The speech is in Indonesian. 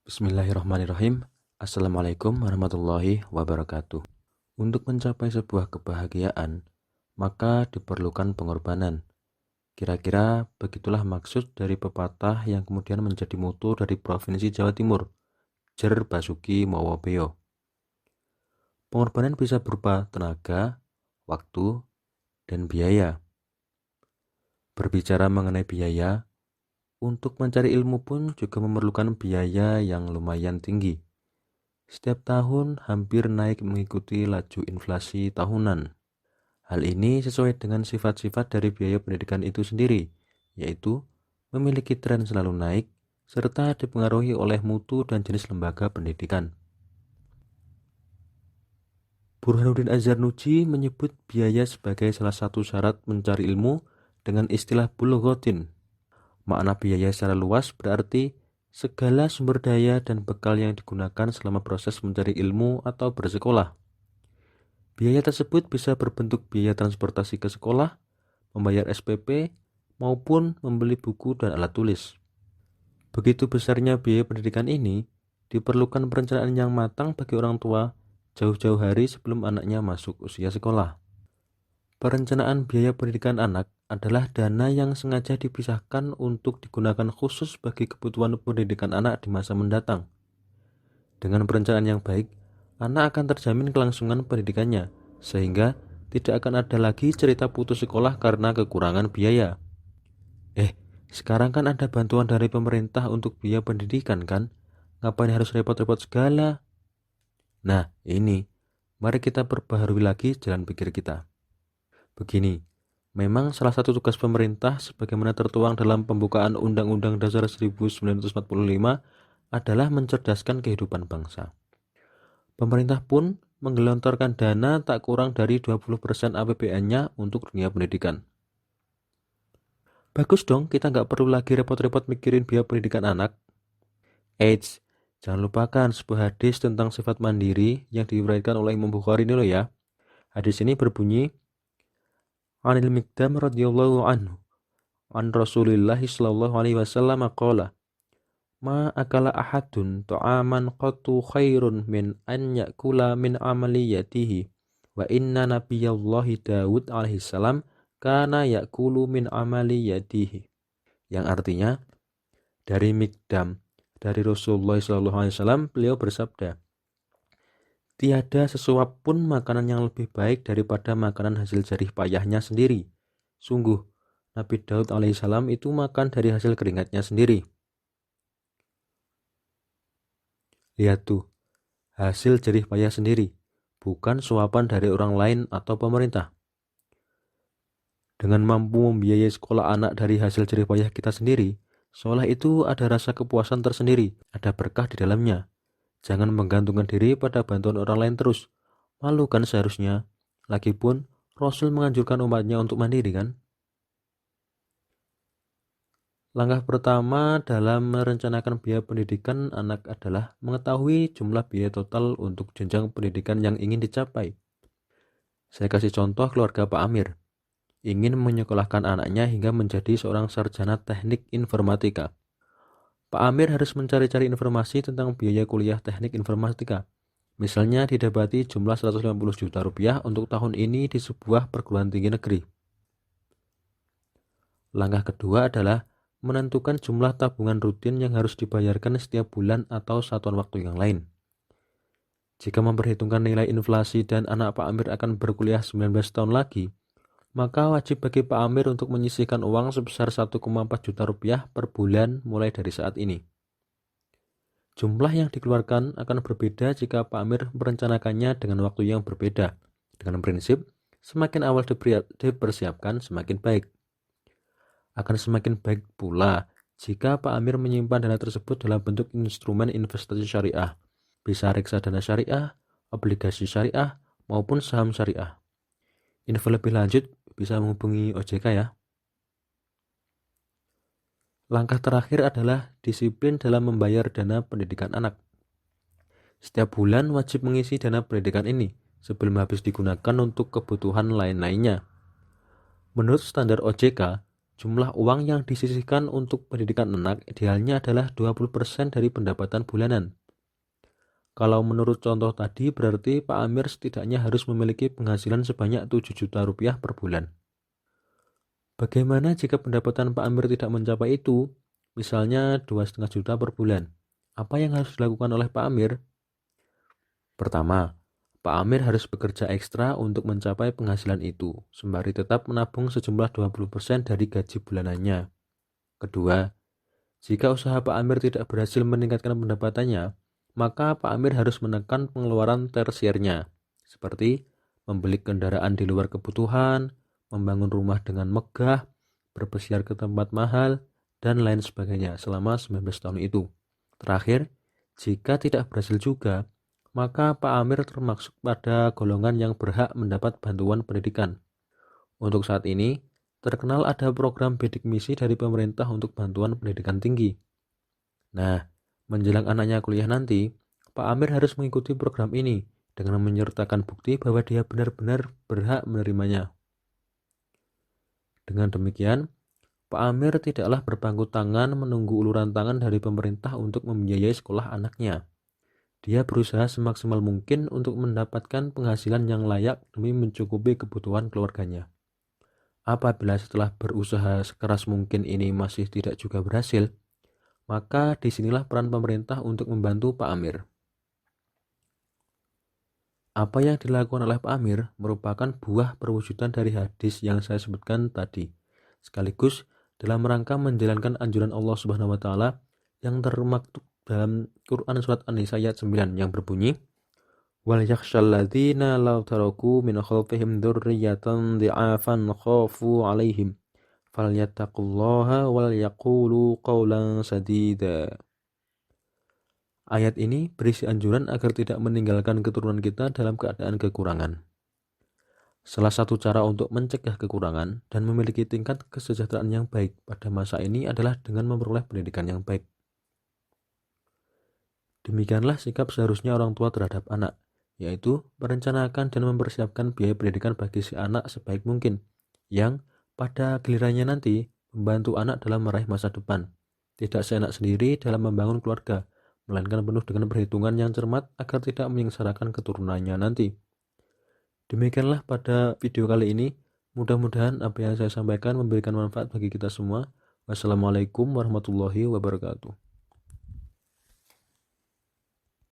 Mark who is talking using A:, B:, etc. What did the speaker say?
A: Bismillahirrahmanirrahim. Assalamualaikum warahmatullahi wabarakatuh. Untuk mencapai sebuah kebahagiaan, maka diperlukan pengorbanan. Kira-kira begitulah maksud dari pepatah yang kemudian menjadi moto dari Provinsi Jawa Timur, Jer Basuki Mowobeyo. Pengorbanan bisa berupa tenaga, waktu, dan biaya. Berbicara mengenai biaya, untuk mencari ilmu pun juga memerlukan biaya yang lumayan tinggi. Setiap tahun hampir naik mengikuti laju inflasi tahunan. Hal ini sesuai dengan sifat-sifat dari biaya pendidikan itu sendiri, yaitu memiliki tren selalu naik, serta dipengaruhi oleh mutu dan jenis lembaga pendidikan. Burhanuddin Azharnuji menyebut biaya sebagai salah satu syarat mencari ilmu dengan istilah bulghatin. Makna biaya secara luas berarti segala sumber daya dan bekal yang digunakan selama proses mencari ilmu atau bersekolah. Biaya tersebut bisa berbentuk biaya transportasi ke sekolah, membayar SPP, maupun membeli buku dan alat tulis. Begitu besarnya biaya pendidikan ini, diperlukan perencanaan yang matang bagi orang tua jauh-jauh hari sebelum anaknya masuk usia sekolah. Perencanaan biaya pendidikan anak adalah dana yang sengaja dipisahkan untuk digunakan khusus bagi kebutuhan pendidikan anak di masa mendatang. Dengan perencanaan yang baik, anak akan terjamin kelangsungan pendidikannya, sehingga tidak akan ada lagi cerita putus sekolah karena kekurangan biaya. Sekarang kan ada bantuan dari pemerintah untuk biaya pendidikan kan? Ngapain harus repot-repot segala? Nah, ini, mari kita perbaharui lagi jalan pikir kita. Begini, memang salah satu tugas pemerintah sebagaimana tertuang dalam pembukaan Undang-Undang Dasar 1945 adalah mencerdaskan kehidupan bangsa. Pemerintah pun menggelontorkan dana tak kurang dari 20% APBN-nya untuk dunia pendidikan. Bagus dong, kita nggak perlu lagi repot-repot mikirin biaya pendidikan anak. Eits, jangan lupakan sebuah hadis tentang sifat mandiri yang diriwayatkan oleh Imam Bukhari ini loh ya. Hadis ini berbunyi, Anil Miqdam radhiyallahu anhu, an Rasulillahi sallallahu alaihi wasallam qala, Ma akala ahadun ta'aman qattu khairun min an yakula min amali yadihi. Wa inna nabiyallahi Dawud alaihi salam kana yakulu min amali yadihi. Yang artinya, dari Mikdam, dari Rasulullah SAW, beliau bersabda, tiada sesuap pun makanan yang lebih baik daripada makanan hasil jerih payahnya sendiri. Sungguh, Nabi Daud alaihissalam itu makan dari hasil keringatnya sendiri. Lihat tuh, hasil jerih payah sendiri, bukan suapan dari orang lain atau pemerintah. Dengan mampu membiayai sekolah anak dari hasil jerih payah kita sendiri, seolah itu ada rasa kepuasan tersendiri, ada berkah di dalamnya. Jangan menggantungkan diri pada bantuan orang lain terus. Malu kan seharusnya. Lagipun, Rasul menganjurkan umatnya untuk mandiri kan? Langkah pertama dalam merencanakan biaya pendidikan anak adalah mengetahui jumlah biaya total untuk jenjang pendidikan yang ingin dicapai. Saya kasih contoh keluarga Pak Amir. Ingin menyekolahkan anaknya hingga menjadi seorang sarjana teknik informatika. Pak Amir harus mencari-cari informasi tentang biaya kuliah teknik informatika. Misalnya didapati jumlah 150 juta rupiah untuk tahun ini di sebuah perguruan tinggi negeri. Langkah kedua adalah menentukan jumlah tabungan rutin yang harus dibayarkan setiap bulan atau satuan waktu yang lain. Jika memperhitungkan nilai inflasi dan anak Pak Amir akan berkuliah 19 tahun lagi, maka wajib bagi Pak Amir untuk menyisihkan uang sebesar 1,4 juta rupiah per bulan mulai dari saat ini. Jumlah yang dikeluarkan akan berbeda jika Pak Amir merencanakannya dengan waktu yang berbeda. Dengan prinsip, semakin awal dipersiapkan, semakin baik. Akan semakin baik pula jika Pak Amir menyimpan dana tersebut dalam bentuk instrumen investasi syariah. Bisa reksadana syariah, obligasi syariah, maupun saham syariah. Info lebih lanjut bisa menghubungi OJK ya. Langkah terakhir adalah disiplin dalam membayar dana pendidikan anak. Setiap bulan wajib mengisi dana pendidikan ini sebelum habis digunakan untuk kebutuhan lain-lainnya. Menurut standar OJK, Jumlah uang yang disisihkan untuk pendidikan anak idealnya adalah 20% dari pendapatan bulanan. Kalau menurut contoh tadi, berarti Pak Amir setidaknya harus memiliki penghasilan sebanyak 7 juta rupiah per bulan. Bagaimana jika pendapatan Pak Amir tidak mencapai itu? Misalnya 2,5 juta per bulan. Apa yang harus dilakukan oleh Pak Amir? Pertama, Pak Amir harus bekerja ekstra untuk mencapai penghasilan itu, sembari tetap menabung sejumlah 20% dari gaji bulanannya. Kedua, jika usaha Pak Amir tidak berhasil meningkatkan pendapatannya, maka Pak Amir harus menekan pengeluaran tersiernya, seperti membeli kendaraan di luar kebutuhan, membangun rumah dengan megah, berpesiar ke tempat mahal, dan lain sebagainya selama 19 tahun itu. Terakhir, jika tidak berhasil juga, maka Pak Amir termasuk pada golongan yang berhak mendapat bantuan pendidikan. Untuk saat ini, terkenal ada program bidik misi dari pemerintah untuk bantuan pendidikan tinggi. Nah, menjelang anaknya kuliah nanti, Pak Amir harus mengikuti program ini dengan menyertakan bukti bahwa dia benar-benar berhak menerimanya. Dengan demikian, Pak Amir tidaklah berpangku tangan menunggu uluran tangan dari pemerintah untuk membiayai sekolah anaknya. Dia berusaha semaksimal mungkin untuk mendapatkan penghasilan yang layak demi mencukupi kebutuhan keluarganya. Apabila setelah berusaha sekeras mungkin ini masih tidak juga berhasil, maka disinilah peran pemerintah untuk membantu Pak Amir. Apa yang dilakukan oleh Pak Amir merupakan buah perwujudan dari hadis yang saya sebutkan tadi, sekaligus dalam rangka menjalankan anjuran Allah Subhanahu wa taala yang termaktub dalam Quran surat An-Nisa ayat 9 yang berbunyi, wal yakhshal ladzina law taraku min khalfihim dzurriyyatan dhi'afan khafu 'alaihim falyattaqullaha wal yaqulu qawlan sadida. Ayat ini berisi anjuran agar tidak meninggalkan keturunan kita dalam keadaan kekurangan. Salah satu cara untuk mencegah kekurangan dan memiliki tingkat kesejahteraan yang baik pada masa ini adalah dengan memperoleh pendidikan yang baik. Demikianlah sikap seharusnya orang tua terhadap anak, yaitu merencanakan dan mempersiapkan biaya pendidikan bagi si anak sebaik mungkin, yang pada gilirannya nanti membantu anak dalam meraih masa depan, tidak seenak sendiri dalam membangun keluarga, melainkan penuh dengan perhitungan yang cermat agar tidak menyengsarakan keturunannya nanti. Demikianlah pada video kali ini. Mudah-mudahan apa yang saya sampaikan memberikan manfaat bagi kita semua. Wassalamualaikum warahmatullahi wabarakatuh.